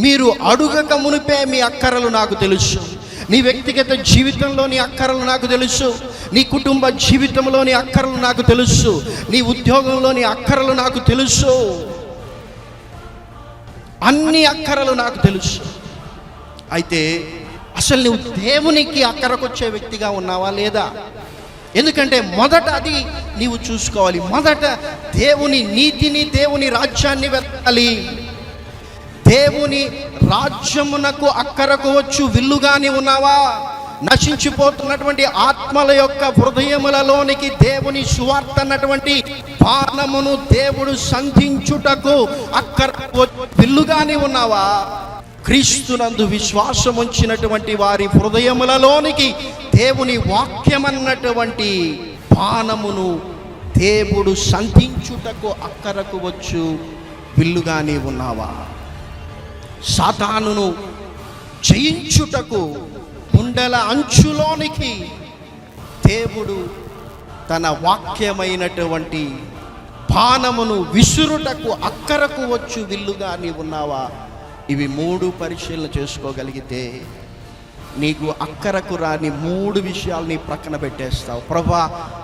మీరు అడుగక మునిపే మీ అక్కరలు నాకు తెలుసు. నీ వ్యక్తిగత జీవితంలోని అక్కరలు నాకు తెలుసు. నీ కుటుంబ జీవితంలోని అక్కరలు నాకు తెలుసు. నీ ఉద్యోగంలోని అక్కరలు నాకు తెలుసు. అన్ని అక్కరలు నాకు తెలుసు. అయితే అసలు నువ్వు దేవునికి అక్కరకొచ్చే వ్యక్తిగా ఉన్నావా లేదా? ఎందుకంటే మొదట అది నీవు చూసుకోవాలి. మొదట దేవుని నీతిని, దేవుని రాజ్యాన్ని వెతకాలి. దేవుని రాజ్యమునకు అక్కరకు వచ్చు విల్లుగాని ఉన్నావా? నశించిపోతున్నటువంటి ఆత్మల యొక్క హృదయములలోనికి దేవుని సువార్త అన్నటువంటి బాణమును దేవుడు సంధించుటకు అక్కరకు విల్లుగాని ఉన్నావా? క్రీస్తునందు విశ్వాసం ఉంచినటువంటి వారి హృదయములలోనికి దేవుని వాక్యమన్నటువంటి బాణమును దేవుడు సంధించుటకు అక్కరకు వచ్చు విల్లుగానే ఉన్నావా? సాతానును జయించుటకు గుండెల అంచులోనికి దేవుడు తన వాక్యమైనటువంటి బాణమును విసురుటకు అక్కరకు వచ్చు విల్లుగానే ఉన్నావా? ఇవి 3 పరిశీలన చేసుకోగలిగితే నీకు అక్కరకు రాని 3 విషయాలని ప్రక్కన పెట్టేస్తావు. ప్రభా,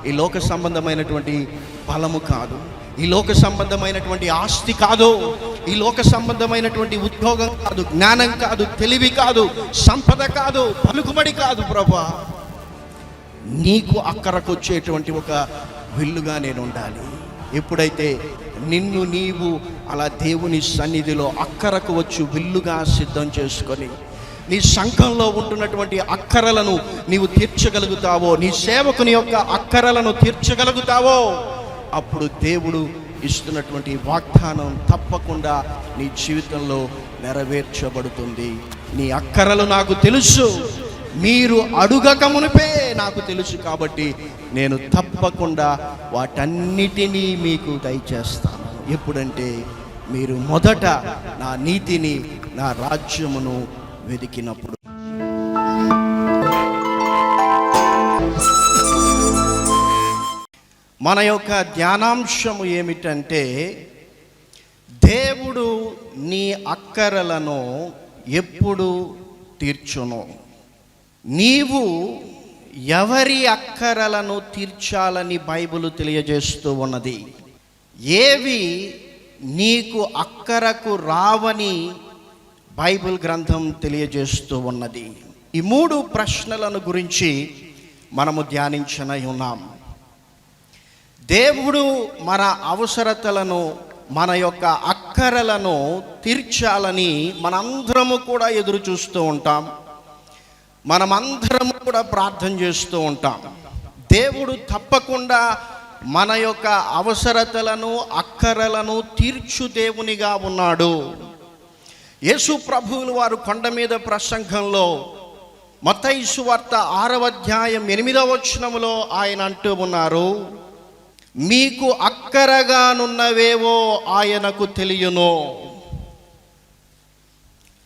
ఈ లోక సంబంధమైనటువంటి బలము కాదు, ఈ లోక సంబంధమైనటువంటి ఆస్తి కాదు, ఈ లోక సంబంధమైనటువంటి ఉద్యోగం కాదు, జ్ఞానం కాదు, తెలివి కాదు, సంపద కాదు, పలుకుబడి కాదు. ప్రభా, నీకు అక్కరకు వచ్చేటువంటి ఒక విల్లుగా నేను ఉండాలి. ఎప్పుడైతే నిన్ను నీవు అలా దేవుని సన్నిధిలో అక్కరకు వచ్చు విల్లుగా సిద్ధం చేసుకొని నీ సంఘంలో ఉంటున్నటువంటి అక్కరలను నీవు తీర్చగలుగుతావో, నీ సేవకుని యొక్క అక్కరలను తీర్చగలుగుతావో, అప్పుడు దేవుడు ఇస్తున్నటువంటి వాగ్దానం తప్పకుండా నీ జీవితంలో నెరవేర్చబడుతుంది. నీ అక్కరలు నాకు తెలుసు, మీరు అడుగక మునిపే నాకు తెలుసు, కాబట్టి నేను తప్పకుండా వాటన్నిటినీ మీకు దయచేస్తాను. ఎప్పుడంటే మీరు మొదట నా నీతిని, నా రాజ్యమును వెతికినప్పుడు. మన యొక్క ధ్యానాంశము ఏమిటంటే, దేవుడు నీ అక్కరలను ఎప్పుడు తీర్చును? నీవు ఎవరి అక్కరలను తీర్చాలని బైబిల్ తెలియజేస్తూ ఉన్నది. ఏవి నీకు అక్కరకు రావని బైబిల్ గ్రంథం తెలియజేస్తూ ఉన్నది. ఈ 3 ప్రశ్నలను గురించి మనము ధ్యానించనై ఉన్నాం. దేవుడు మన అవసరతలను, మన యొక్క అక్కరలను తీర్చాలని మనందరము కూడా ఎదురు చూస్తూ ఉంటాం. మనమందరము కూడా ప్రార్థన చేస్తూ ఉంటాం. దేవుడు తప్పకుండా మన యొక్క అవసరతలను, అక్కరలను తీర్చు దేవునిగా ఉన్నాడు. యేసు ప్రభువులు వారు కొండ మీద ప్రసంగంలో మత్తయి సువార్త 6వ అధ్యాయం 8వ వచనములో ఆయన అంటూ ఉన్నారు, మీకు అక్కరగానున్నవేవో ఆయనకు తెలియను.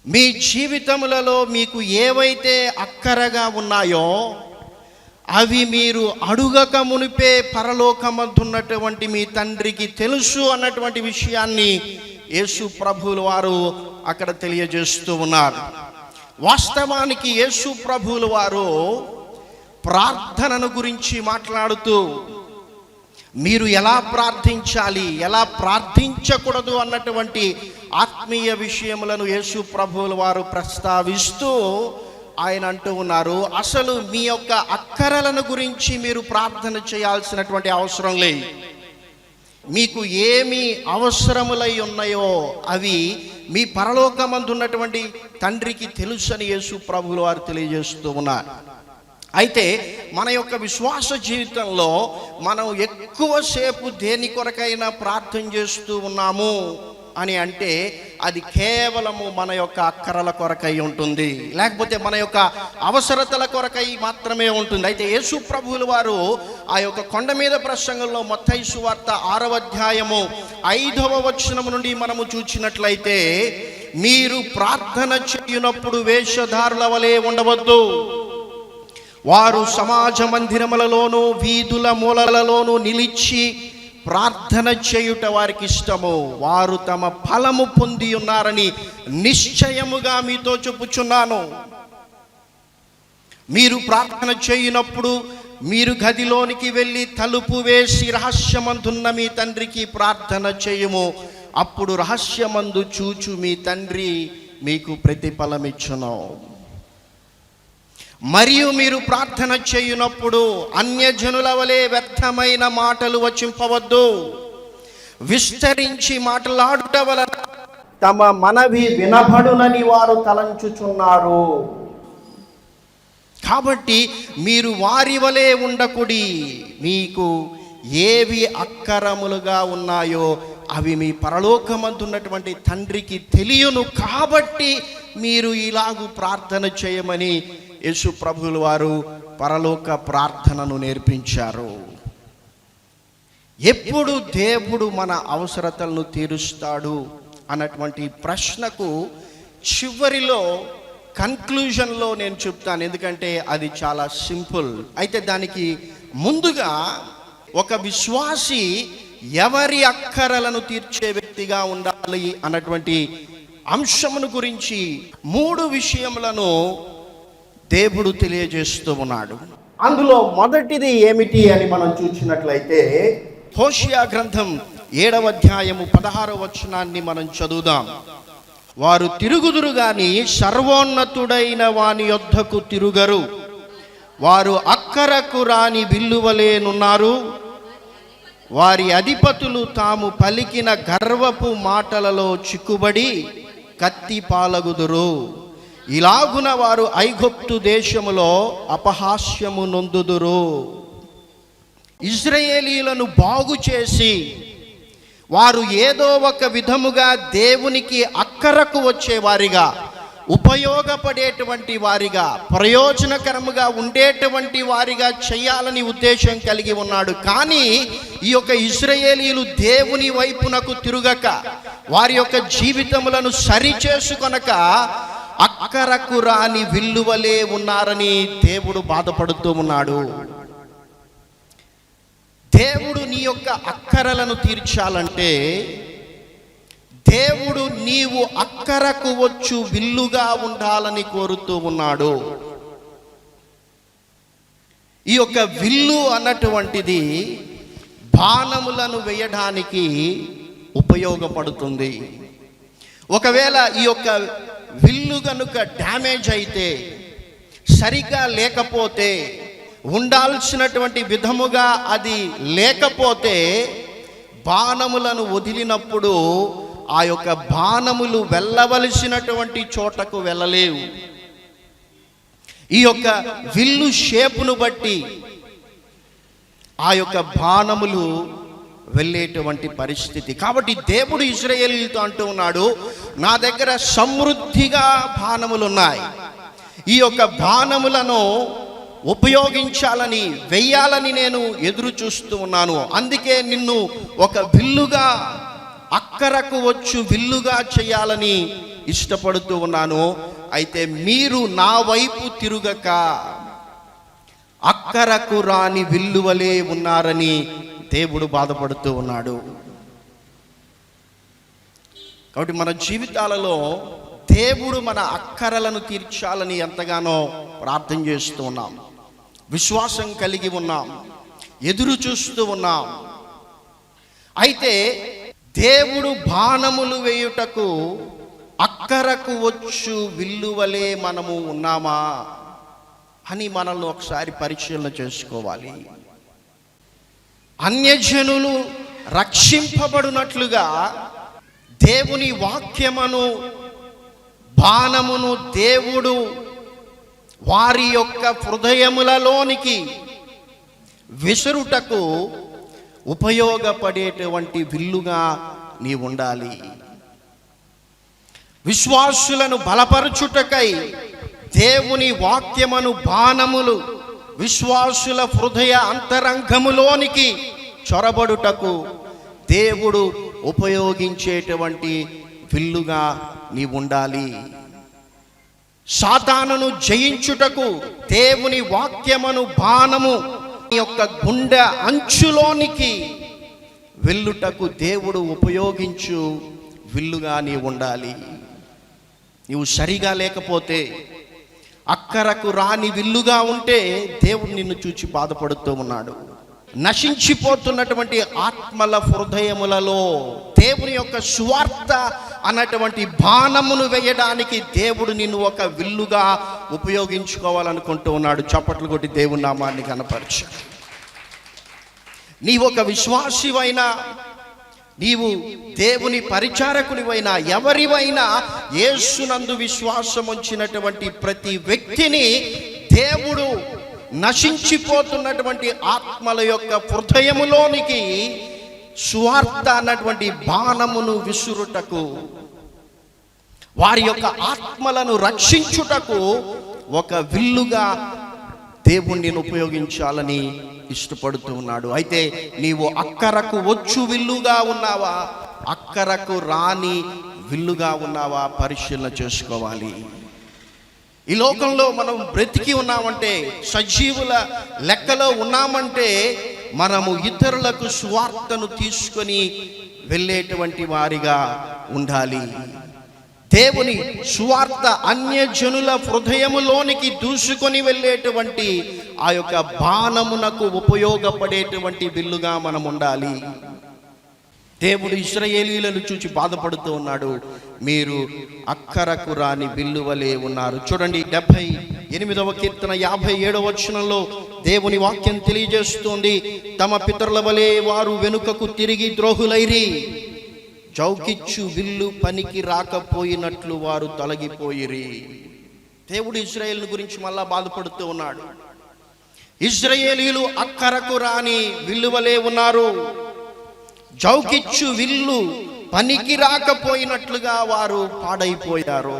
మీ జీవితములలో మీకు ఏవైతే అక్కరగా ఉన్నాయో అవి మీరు అడుగక మునిపే పరలోకమందున్నటువంటి మీ తండ్రికి తెలుసు అన్నటువంటి విషయాన్ని యేసు ప్రభువులు వారు అక్కడ తెలియజేస్తూ ఉన్నారు. వాస్తవానికి యేసు ప్రభువులు వారు ప్రార్థనను గురించి మాట్లాడుతూ మీరు ఎలా ప్రార్థించాలి, ఎలా ప్రార్థించకూడదు అన్నటువంటి ఆత్మీయ విషయములను యేసు ప్రభువుల వారు ప్రస్తావిస్తూ ఆయన అంటూ ఉన్నారు, అసలు మీ యొక్క అక్కరలను గురించి మీరు ప్రార్థన చేయాల్సినటువంటి అవసరం లేదు. మీకు ఏమి అవసరములై ఉన్నాయో అవి మీ పరలోకమందున్నటువంటి తండ్రికి తెలుసని యేసు ప్రభువుల వారు తెలియజేస్తూ ఉన్నారు. అయితే మన యొక్క విశ్వాస జీవితంలో మనం ఎక్కువసేపు దేని కొరకైనా ప్రార్థన చేస్తూ ఉన్నాము అని అంటే అది కేవలము మన యొక్క అక్కరల కొరకై ఉంటుంది, లేకపోతే మన యొక్క అవసరతల కొరకై మాత్రమే ఉంటుంది. అయితే యేసు ప్రభువుల వారు ఆ యొక్క కొండ మీద ప్రసంగంలో మత్తయి సువార్త 6వ అధ్యాయము 5వ వచనం నుండి మనము చూచినట్లయితే, మీరు ప్రార్థన చేయునప్పుడు వేషధారుల వలె ఉండవద్దు, వారు సమాజ మందిరములలోనూ వీధుల మూలలలోనూ నిలిచి ప్రార్థన చేయుట వారికి ఇష్టము, వారు తమ ఫలము పొంది ఉన్నారని నిశ్చయముగా మీతో చెప్పుచున్నాను. మీరు ప్రార్థన చేయునప్పుడు మీరు గదిలోనికి వెళ్ళి తలుపు వేసి రహస్యమందున్న మీ తండ్రికి ప్రార్థన చేయుము, అప్పుడు రహస్యమందు చూచు మీ తండ్రి మీకు ప్రతిఫలమిచ్చును. మరియు మీరు ప్రార్థన చేయునప్పుడు అన్యజనుల వలె వ్యర్థమైన మాటలు వచింపవద్దు, విస్తరించి మాట్లాడుట వలన తమ మనవి వినబడునని వారు తలంచుచున్నారు. కాబట్టి మీరు వారి వలె ఉండకుడి, మీకు ఏవి అక్కరములుగా ఉన్నాయో అవి మీ పరలోకమందున్నటువంటి తండ్రికి తెలియను. కాబట్టి మీరు ఇలాగూ ప్రార్థన చేయమని యేసు ప్రభువుల వారు పరలోక ప్రార్థనను నేర్పించారు. ఎప్పుడు దేవుడు మన అవసరతలను తీరుస్తాడు అన్నటువంటి ప్రశ్నకు చివరిలో కన్క్లూజన్లో నేను చెప్తాను, ఎందుకంటే అది చాలా సింపుల్. అయితే దానికి ముందుగా ఒక విశ్వాసి ఎవరి అక్కరలను తీర్చే వ్యక్తిగా ఉండాలి అన్నటువంటి అంశమును గురించి 3 విషయములను దేవుడు తెలియజేస్తూ ఉన్నాడు. అందులో మొదటిది ఏమిటి అని మనం చూసినట్లయితే హోషియా గ్రంథం 7వ అధ్యాయము 16వ వచనాన్ని మనం చదువుదాం. వారు తిరుగుదురు గాని సర్వోన్నతుడైన వాని యొద్దకు తిరుగరు, వారు అక్కరకు రాని విల్లువలేనున్నారు, వారి అధిపతులు తాము పలికిన గర్వపు మాటలలో చిక్కుబడి కత్తి పాలగుదురు. ఇలాగున వారు ఐగుప్తు దేశములో అపహాస్యము నొందుదురు. ఇశ్రాయేలీయులను బాగు చేసి వారు ఏదో ఒక విధముగా దేవునికి అక్కరకు వచ్చేవారిగా, ఉపయోగపడేటువంటి వారిగా, ప్రయోజనకరముగా ఉండేటువంటి వారిగా చేయాలని ఉద్దేశం కలిగి ఉన్నాడు. కానీ ఈ యొక్క ఇశ్రాయేలీయులు దేవుని వైపునకు తిరుగక, వారి యొక్క జీవితములను సరిచేసుకొనక అక్కరకు రాని విల్లువలే ఉన్నారని దేవుడు బాధపడుతూ ఉన్నాడు. దేవుడు నీ యొక్క అక్కరలను తీర్చాలంటే దేవుడు నీవు అక్కరకు వచ్చు విల్లుగా ఉండాలని కోరుతూ ఉన్నాడు. ఈ యొక్క విల్లు అన్నటువంటిది బాణములను వేయడానికి ఉపయోగపడుతుంది. ఒకవేళ ఈ యొక్క విల్లు కనుక డ్యామేజ్ అయితే, సరిగా లేకపోతే, ఉండాల్సినటువంటి విధముగా అది లేకపోతే, బాణములను వదిలినప్పుడు ఆ యొక్క బాణములు వెళ్ళవలసినటువంటి చోటకు వెళ్ళలేవు. ఈ యొక్క విల్లు షేపును బట్టి ఆ యొక్క బాణములు వెళ్ళేటువంటి పరిస్థితి. కాబట్టి దేవుడు ఇశ్రాయేలీయులతో అంటూ ఉన్నాడు, నా దగ్గర సమృద్ధిగా బాణములు ఉన్నాయి, ఈ యొక్క బాణములను ఉపయోగించాలని, వెయ్యాలని నేను ఎదురు చూస్తూ ఉన్నాను. అందుకే నిన్ను ఒక విల్లుగా, అక్కరకు వచ్చు విల్లుగా చేయాలని ఇష్టపడుతూ ఉన్నాను. అయితే మీరు నా వైపు తిరుగక అక్కరకు రాని విల్లువలే ఉన్నారని దేవుడు బాధపడుతూ ఉన్నాడు. కాబట్టి మన జీవితాలలో దేవుడు మన అక్కరలను తీర్చాలని ఎంతగానో ప్రార్థన చేస్తూ ఉన్నాం, విశ్వాసం కలిగి ఉన్నాం, ఎదురు చూస్తూ ఉన్నాం. అయితే దేవుడు బాణములు వేయుటకు అక్కరకు వచ్చు విల్లువలే మనము ఉన్నామా అని మనల్ని ఒకసారి పరిశీలన చేసుకోవాలి. అన్యజనులు రక్షింపబడినట్లుగా దేవుని వాక్యమును, బాణమును దేవుడు వారి యొక్క హృదయములలోనికి విసురుటకు ఉపయోగపడేటువంటి విల్లుగా నీ ఉండాలి. విశ్వాసులను బలపరచుటకై దేవుని వాక్యమును, బాణములు విశ్వాసుల హృదయ అంతరంగములోనికి చొరబడుటకు దేవుడు ఉపయోగించేటువంటి విల్లుగా నీ ఉండాలి. సాతానును జయించుటకు దేవుని వాక్యమును, బాణము నీ యొక్క గుండె అంచులోనికి వెళ్ళుటకు దేవుడు ఉపయోగించు విల్లుగా నీవు ఉండాలి. నీవు సరిగా లేకపోతే, అక్కరకు రాని విల్లుగా ఉంటే దేవుడు నిన్ను చూచి బాధపడుతూ ఉన్నాడు. నశించిపోతున్నటువంటి ఆత్మల హృదయములలో దేవుని యొక్క సువార్త అన్నటువంటి బాణమును వేయడానికి దేవుడు నిన్ను ఒక విల్లుగా ఉపయోగించుకోవాలనుకుంటూ ఉన్నాడు. చప్పట్లు కొట్టి దేవుని నామాన్ని కనపరచు. నీవు ఒక విశ్వాసివైనా, నీవు దేవుని పరిచారకునివైనా, ఎవరివైనా యేసునందు విశ్వాసం ఉంచినటువంటి ప్రతి వ్యక్తిని దేవుడు నశించిపోతున్నటువంటి ఆత్మల యొక్క హృదయములోనికి సువార్త అన్నటువంటి బాణమును విసురుటకు, వారి యొక్క ఆత్మలను రక్షించుటకు ఒక విల్లుగా దేవుణ్ణి ఉపయోగించాలని ఇష్టపడుతూ ఉన్నాడు. అయితే నీవు అక్కరకు వచ్చు విల్లుగా ఉన్నావా, అక్కరకు రాని విల్లుగా ఉన్నావా పరిశీలన చేసుకోవాలి. ఈ లోకంలో మనం బ్రతికి ఉన్నామంటే, సజీవుల లెక్కలో ఉన్నామంటే, మనము ఇతరులకు సువార్తను తీసుకొని వెళ్ళేటువంటి వారిగా ఉండాలి. దేవుని సువార్త అన్యజనుల హృదయములోనికి దూసుకొని వెళ్ళేటువంటి ఆ యొక్క బాణమునకు ఉపయోగపడేటువంటి విల్లుగా మనం ఉండాలి. దేవుడు ఇశ్రాయేలీయులను చూచి బాధపడుతూ ఉన్నాడు. మీరు అక్కరకు రాని విల్లు వలె ఉన్నారు. చూడండి 78వ కీర్తన 57వ వచనంలో దేవుని వాక్యం తెలియజేస్తుంది. తమ పితరుల వలె వారు వెనుకకు తిరిగి ద్రోహులైరి, చౌకిచ్చు విల్లు పనికి రాకపోయినట్లు వారు తొలగిపోయిరి. దేవుడు ఇశ్రాయేలు గురించి మళ్ళా బాధపడుతూ ఉన్నాడు. ఇశ్రాయేలీయులు అక్కరకు రాని విల్లు వలె ఉన్నారు, చౌకిచ్చు విల్లు పనికి రాకపోయినట్లుగా వారు పాడైపోయారు.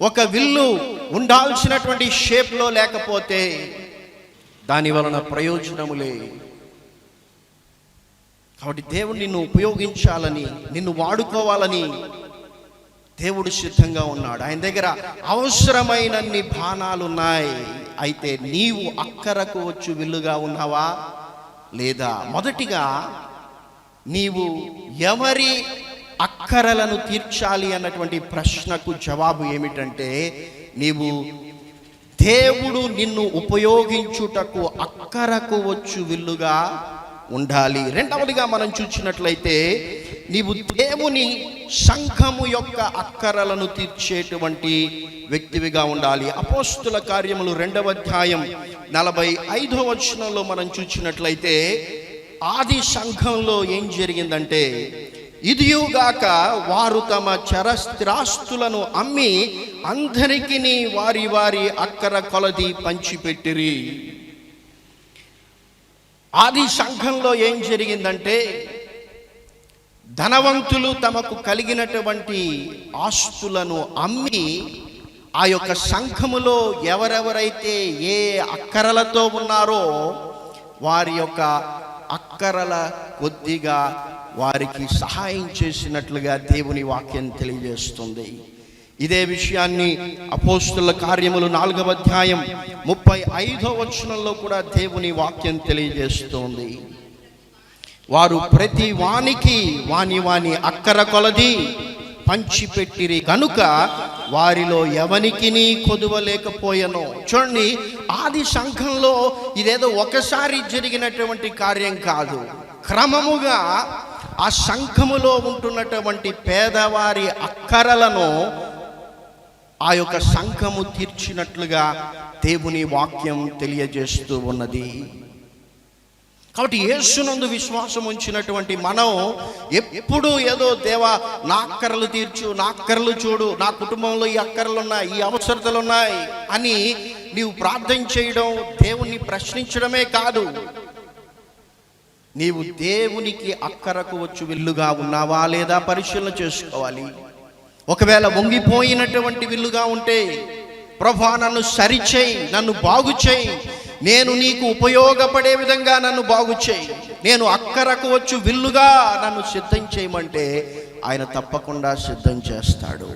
ఒక విల్లు ఉండాల్సినటువంటి షేప్లో లేకపోతే దాని వలన ప్రయోజనములే. కాబట్టి దేవుడు నిన్ను ఉపయోగించాలని, నిన్ను వాడుకోవాలని దేవుడు సిద్ధంగా ఉన్నాడు. ఆయన దగ్గర అవసరమైనన్ని బాణాలు ఉన్నాయి. అయితే నీవు అక్కరకు వచ్చు విల్లుగా ఉన్నావా లేదా? మొదటిగా నీవు ఎవరి అక్కరలను తీర్చాలి అన్నటువంటి ప్రశ్నకు జవాబు ఏమిటంటే, నీవు దేవుడు నిన్ను ఉపయోగించుటకు అక్కరకు వచ్చు విల్లుగా ఉండాలి. రెండవదిగా మనం చూసినట్లయితే, నీవు దేవుని సంఘము యొక్క అక్కరలను తీర్చేటువంటి వ్యక్తివిగా ఉండాలి. అపోస్తుల కార్యములు 2వ అధ్యాయం 45వ వచనంలో మనం చూసినట్లయితే, ఆది సంఘంలో ఏం జరిగిందంటే, ఇదియుగాక వారు తమ చరస్థిరాస్తులను అమ్మి అందరికీ వారి వారి అక్కర కొలది పంచిపెట్టిరి. ఆది సంఘంలో ఏం జరిగిందంటే, ధనవంతులు తమకు కలిగినటువంటి ఆస్తులను అమ్మి ఆ యొక్క సంఘములో ఎవరెవరైతే ఏ అక్కరలతో ఉన్నారో వారి యొక్క అక్కరల కొద్దిగా వారికి సహాయం చేసినట్లుగా దేవుని వాక్యం తెలియజేస్తుంది. ఇదే విషయాన్ని అపోస్తుల కార్యములు 4వ అధ్యాయం 35వ వచనంలో కూడా దేవుని వాక్యం తెలియజేస్తుంది. వారు ప్రతి వానికి వాని వాని అక్కర కొలది పంచిపెట్టిరి కనుక వారిలో ఎవనికి కొదువలేకపోయెను. చూడండి, ఆది సంఘంలో ఇదేదో ఒకసారి జరిగినటువంటి కార్యం కాదు. క్రమముగా ఆ సంఘములో ఉంటున్నటువంటి పేదవారి అక్కరలను ఆ యొక్క సంఘము తీర్చినట్లుగా దేవుని వాక్యం తెలియజేస్తూ ఉన్నది. కాబట్టి యేసునందు విశ్వాసం ఉంచినటువంటి మనం ఎప్పుడు ఏదో దేవా నా అక్కరలు తీర్చు, నా అక్కరలు చూడు, నా కుటుంబంలో ఈ అక్కరలు ఉన్నాయి, ఈ అవసరతలు ఉన్నాయి అని నీవు ప్రార్థన చేయడం, దేవుణ్ణి ప్రశ్నించడమే కాదు, నీవు దేవునికి అక్కరకు వచ్చు విల్లుగా ఉన్నావా లేదా పరిశీలన చేసుకోవాలి. ఒకవేళ వంగిపోయినటువంటి విల్లుగా ఉంటే, ప్రభువా నన్ను సరిచేయి, నన్ను బాగు చేయి, నేను నీకు ఉపయోగపడే విధంగా నన్ను బాగు చేయి, నేను అక్కరకు వచ్చు విల్లుగా నన్ను సిద్ధం చేయమంటే ఆయన తప్పకుండా సిద్ధం చేస్తాడు.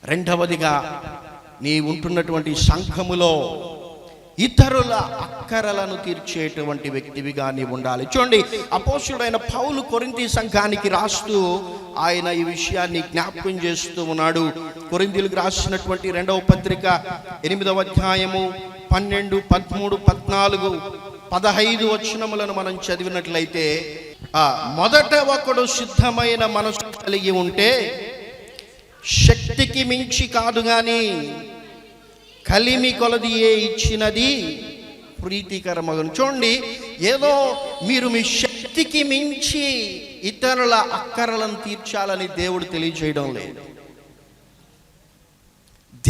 రెండవదిగా, నీ ఉంటున్నటువంటి సంఘములో ఇతరుల అక్కరలను తీర్చేటువంటి వ్యక్తివిగా నీవు ఉండాలి. చూడండి, అపోస్తుడైన పౌలు కొరింథీ సంఘానికి రాస్తూ ఆయన ఈ విషయాన్ని జ్ఞాపకం చేస్తూ ఉన్నాడు. కొరింథీయులకు రాసినటువంటి 2వ పత్రిక 8వ అధ్యాయము 12, 13, 14, 15 వచనములను మనం చదివినట్లయితే, మొదట ఒకడు సిద్ధమైన మనసు కలిగి ఉంటే శక్తికి మించి కాదు గాని కలిమి కొలది ఇచ్చినది ప్రీతికరమగును. చూడండి, ఏదో మీరు మీ శక్తికి మించి ఇతరుల అక్కరలను తీర్చాలని దేవుడు తెలియజేయడం లేదు.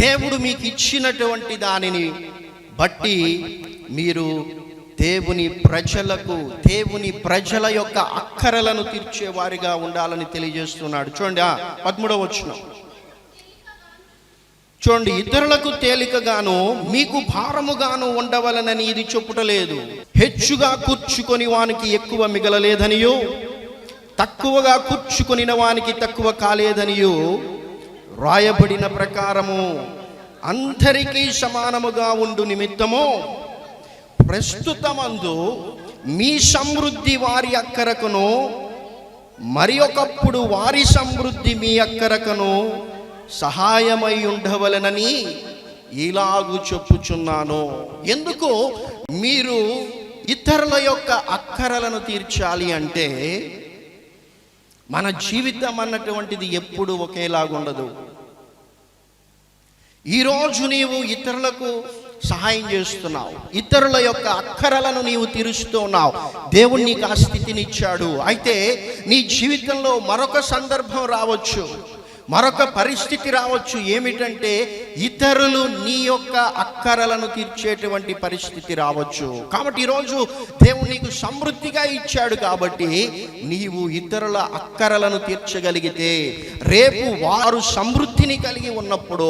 దేవుడు మీకు ఇచ్చినటువంటి దానిని బట్టి మీరు దేవుని ప్రజల యొక్క అక్కరలను తీర్చేవారిగా ఉండాలని తెలియజేస్తున్నాడు. చూడండి, 13వ వచనం చూడండి, ఇతరులకు తేలికగాను మీకు భారముగాను ఉండవలనని ఇది చెప్పుటలేదు. హెచ్చుగా కూర్చుకొని వానికి ఎక్కువ మిగలలేదనియో, తక్కువగా కూర్చుకొనిన వానికి తక్కువ కాలేదనియో రాయబడిన ప్రకారము అందరికీ సమానముగా ఉండు నిమిత్తము ప్రస్తుతమందు మీ సమృద్ధి వారి అక్కరకును, మరి ఒకప్పుడు వారి సమృద్ధి మీ అక్కరకును సహాయమై ఉండవలెనని ఇలాగు చెప్పుచున్నాను. ఎందుకు మీరు ఇతరుల యొక్క అక్కరలను తీర్చాలి అంటే, మన జీవితం అన్నటువంటిది ఎప్పుడు ఒకేలాగుండదు. ఈరోజు నీవు ఇతరులకు సహాయం చేస్తున్నావు, ఇతరుల యొక్క అక్కరలను నీవు తీరుస్తూ ఉన్నావు. దేవుడు నీకు ఆ స్థితినిచ్చాడు. అయితే నీ జీవితంలో మరొక సందర్భం రావచ్చు, మరొక పరిస్థితి రావచ్చు. ఏమిటంటే, ఇతరులు నీ యొక్క అక్కరలను తీర్చేటువంటి పరిస్థితి రావచ్చు. కాబట్టి ఈరోజు దేవుడు నీకు సమృద్ధిగా ఇచ్చాడు కాబట్టి నీవు ఇతరుల అక్కరలను తీర్చగలిగితే, రేపు వారు సమృద్ధిని కలిగి ఉన్నప్పుడు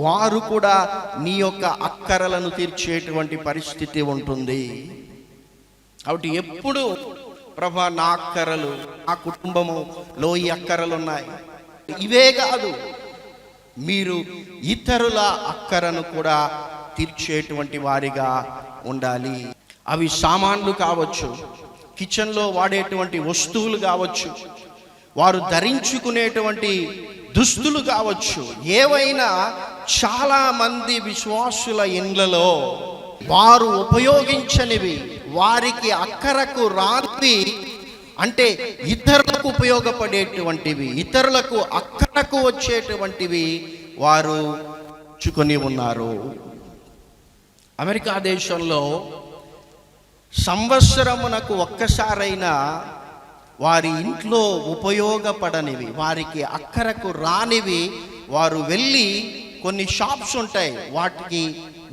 వారు కూడా నీ యొక్క అక్కరలను తీర్చేటువంటి పరిస్థితి ఉంటుంది. కాబట్టి ఎప్పుడు ప్రభా నా అక్కరలు, నా కుటుంబములో ఈ అక్కరలు ఉన్నాయి, ఇవే కాదు, మీరు ఇతరుల అక్కరను కూడా తీర్చేటువంటి వారిగా ఉండాలి. అవి సామాన్లు కావచ్చు, కిచెన్లో వాడేటువంటి వస్తువులు కావచ్చు, వారు ధరించుకునేటువంటి దుస్తులు కావచ్చు, ఏవైనా చాలా మంది విశ్వాసుల ఇండ్లలో వారు ఉపయోగించనివి, వారికి అక్కరకు రానివి, అంటే ఇతరులకు ఉపయోగపడేటువంటివి, ఇతరులకు అక్కరకు వచ్చేటువంటివి వారు చుకొని ఉన్నారు. అమెరికా దేశంలో సంవత్సరమునకు ఒక్కసారైనా వారి ఇంట్లో ఉపయోగపడనివి, వారికి అక్కరకు రానివి వారు వెళ్ళి కొన్ని షాప్స్ ఉంటాయి, వాటికి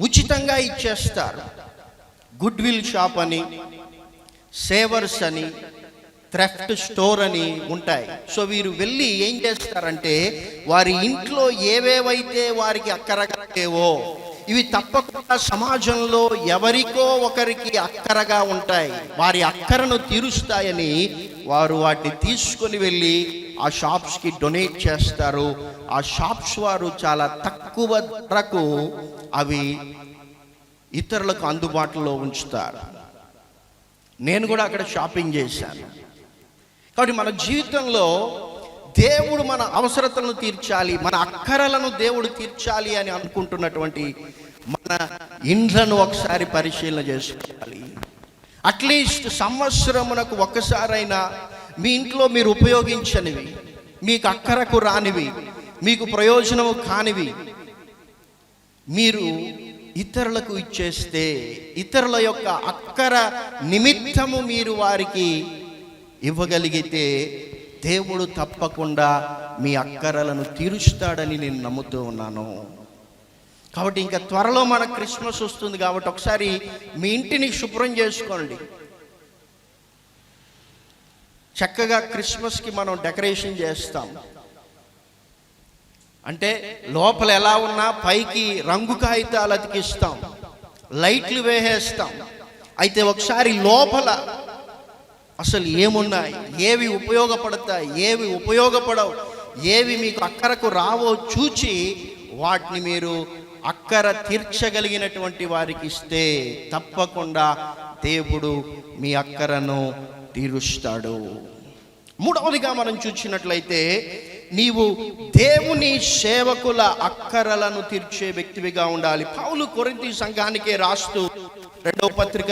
ఉచితంగా ఇచ్చేస్తారు. గుడ్ విల్ షాప్ అని, సేవర్స్ అని, థ్రెఫ్ట్ స్టోర్ అని ఉంటాయి. సో వీరు వెళ్ళి ఏం చేస్తారంటే, వారి ఇంట్లో ఏవేవైతే వారికి అక్కరగేవో ఇవి తప్పకుండా సమాజంలో ఎవరికో ఒకరికి అక్కరగా ఉంటాయి, వారి అక్కరను తీరుస్తాయని వారు వాటిని తీసుకొని వెళ్ళి ఆ షాప్స్కి డొనేట్ చేస్తారు. ఆ షాప్స్ వారు చాలా తక్కువ ధరకు అవి ఇతరులకు అందుబాటులో ఉంచుతారు. నేను కూడా అక్కడ షాపింగ్ చేశాను. కాబట్టి మన జీవితంలో దేవుడు మన అవసరతలను తీర్చాలి, మన అక్కరలను దేవుడు తీర్చాలి అని అనుకుంటున్నటువంటి మన ఇండ్లను ఒకసారి పరిశీలన చేసుకోవాలి. అట్లీస్ట్ సంవత్సరమునకు ఒక్కసారైనా మీ ఇంట్లో మీరు ఉపయోగించనివి, మీకు అక్కరకు రానివి, మీకు ప్రయోజనము కానివి మీరు ఇతరులకు ఇచ్చేస్తే, ఇతరుల యొక్క అక్కర నిమిత్తము మీరు వారికి ఇవ్వగలిగితే, దేవుడు తప్పకుండా మీ అక్కరలను తీరుస్తాడని నేను నమ్ముతూ ఉన్నాను. కాబట్టి ఇంకా త్వరలో మన క్రిస్మస్ వస్తుంది కాబట్టి ఒకసారి మీ ఇంటిని శుభ్రం చేసుకోండి. చక్కగా క్రిస్మస్కి మనం డెకరేషన్ చేస్తాం, అంటే లోపల ఎలా ఉన్నా పైకి రంగు కాగితాలు అతికిస్తాం, లైట్లు వేసేస్తాం. అయితే ఒకసారి లోపల అసలు ఏమున్నాయి, ఏవి ఉపయోగపడతాయి, ఏవి ఉపయోగపడవు, ఏవి మీకు అక్కరకు రావో చూచి వాటిని మీరు అక్కర తీర్చగలిగినటువంటి వారికి ఇస్తే తప్పకుండా దేవుడు మీ అక్కరను తీరుస్తాడు. మూడవదిగా మనం చూసినట్లయితే నీవు దేవుని సేవకుల అక్కరలను తీర్చే వ్యక్తివిగా ఉండాలి. పౌలు కొరింథీ సంఘానికే రాస్తూ 2వ పత్రిక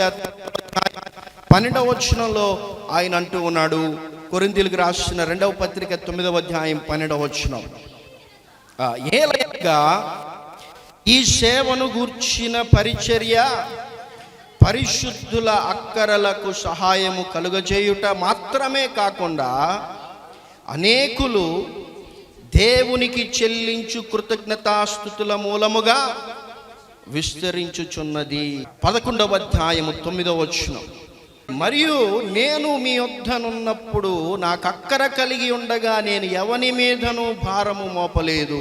12వ వచనంలో ఆయన అంటూ ఉన్నాడు. కొరింథీయులకు రాసిన 2వ పత్రిక 9వ అధ్యాయం 12వ వచనం, ఏలయనగా ఈ సేవను గూర్చిన పరిచర్య పరిశుద్ధుల అక్కరలకు సహాయము కలుగజేయుట మాత్రమే కాకుండా అనేకులు దేవునికి చెల్లించు కృతజ్ఞతాస్తుతుల మూలముగా విస్తరించుచున్నది. 11వ అధ్యాయము 9వ వచనం, మరియు నేను మీ యొద్దనున్నప్పుడు నాకు అక్కర కలిగి ఉండగా నేను ఎవని మీదను భారము మోపలేదు.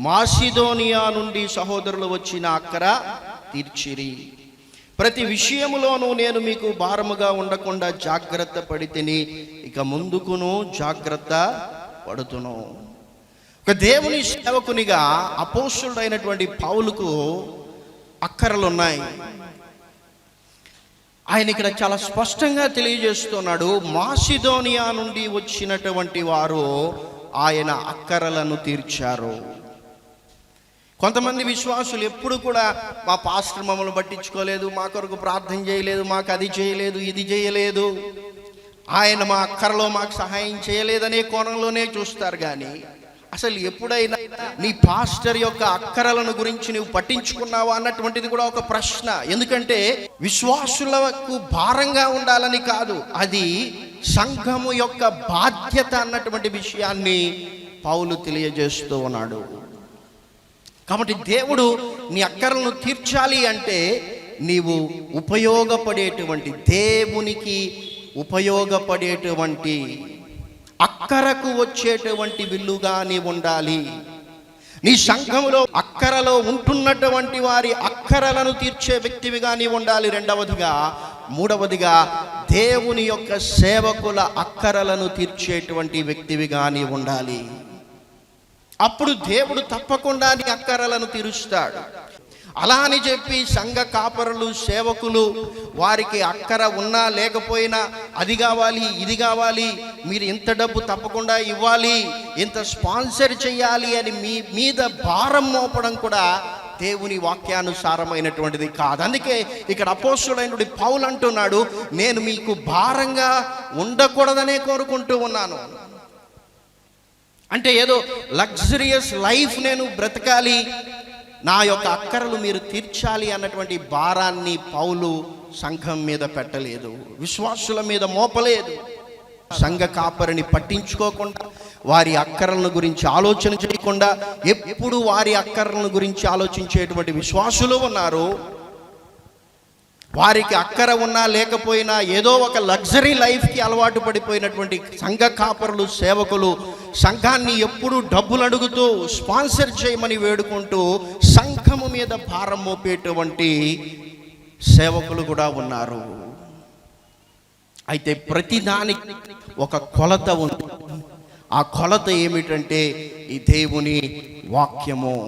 మాసిదోనియా నుండి సహోదరులు వచ్చిన అక్కర తీర్చిరి. ప్రతి విషయములోనూ నేను మీకు భారముగా ఉండకుండా జాగ్రత్త పడితిని, ఇక ముందుకును జాగ్రత్త పడుతును. ఒక దేవుని సేవకునిగా అపోస్తలుడైనటువంటి పౌలుకు అక్కరలు ఉన్నాయి. ఆయన ఇక్కడ చాలా స్పష్టంగా తెలియజేస్తున్నాడు. మాసిదోనియా నుండి వచ్చినటువంటి వారు ఆయన అక్కరలను తీర్చారు. కొంతమంది విశ్వాసులు ఎప్పుడు కూడా మా పాస్టర్ మమ్మల్ని పట్టించుకోలేదు, మా కొరకు ప్రార్థన చేయలేదు, మాకు అది చేయలేదు, ఇది చేయలేదు, ఆయన మా అక్కరలో మాకు సహాయం చేయలేదనే కోణంలోనే చూస్తారు. కానీ అసలు ఎప్పుడైనా నీ పాస్టర్ యొక్క అక్కరలను గురించి నువ్వు పట్టించుకున్నావా అన్నటువంటిది కూడా ఒక ప్రశ్న. ఎందుకంటే విశ్వాసులకు భారంగా ఉండాలని కాదు, అది సంఘము యొక్క బాధ్యత అన్నటువంటి విషయాన్ని పౌలు తెలియజేస్తూ ఉన్నాడు. కాబట్టి దేవుడు నీ అక్కరలను తీర్చాలి అంటే నీవు ఉపయోగపడేటువంటి, దేవునికి ఉపయోగపడేటువంటి, అక్కరకు వచ్చేటువంటి విల్లుగా నీవు ఉండాలి. నీ సంఘములో అక్కరలో ఉంటున్నటువంటి వారి అక్కరలను తీర్చే వ్యక్తివిగా నీవు ఉండాలి. రెండవదిగా, మూడవదిగా దేవుని యొక్క సేవకుల అక్కరలను తీర్చేటువంటి వ్యక్తివిగా నీవు ఉండాలి. అప్పుడు దేవుడు తప్పకుండా నీ అక్కరలను తీరుస్తాడు. అలా అని చెప్పి సంఘ కాపరులు, సేవకులు వారికి అక్కర ఉన్నా లేకపోయినా అది కావాలి, ఇది కావాలి, మీరు ఇంత డబ్బు తప్పకుండా ఇవ్వాలి, ఇంత స్పాన్సర్ చేయాలి అని మీ మీద భారం మోపడం కూడా దేవుని వాక్యానుసారమైనటువంటిది కాదు. అందుకే ఇక్కడ అపోస్తలుడైనటువంటి పౌలు అంటున్నాడు, నేను మీకు భారంగా ఉండకూడదనే కోరుకుంటూ ఉన్నాను. అంటే ఏదో లగ్జరియస్ లైఫ్ నేను బ్రతకాలి, నా యొక్క అక్కరలు మీరు తీర్చాలి అన్నటువంటి భారాన్ని పౌలు సంఘం మీద పెట్టలేదు, విశ్వాసుల మీద మోపలేదు. సంఘ కాపరిని పట్టించుకోకుండా, వారి అక్కరలను గురించి ఆలోచన చేయకుండా, ఎప్పుడు వారి అక్కరలను గురించి ఆలోచించేటువంటి విశ్వాసులు ఉన్నారు. వారికి అక్కర ఉన్నా లేకపోయినా ఏదో ఒక లగ్జరీ లైఫ్కి అలవాటు పడిపోయినటువంటి సంఘ కాపరులు, సేవకులు సంఘాన్ని ఎప్పుడూ డబ్బులు అడుగుతూ, స్పాన్సర్ చేయమని వేడుకుంటూ సంఘము మీద భారం మోపేటువంటి సేవకులు కూడా ఉన్నారు. అయితే ప్రతిదానికి ఒక కొలత ఉంది. ఆ కొలత ఏమిటంటే ఈ దేవుని వాక్యము.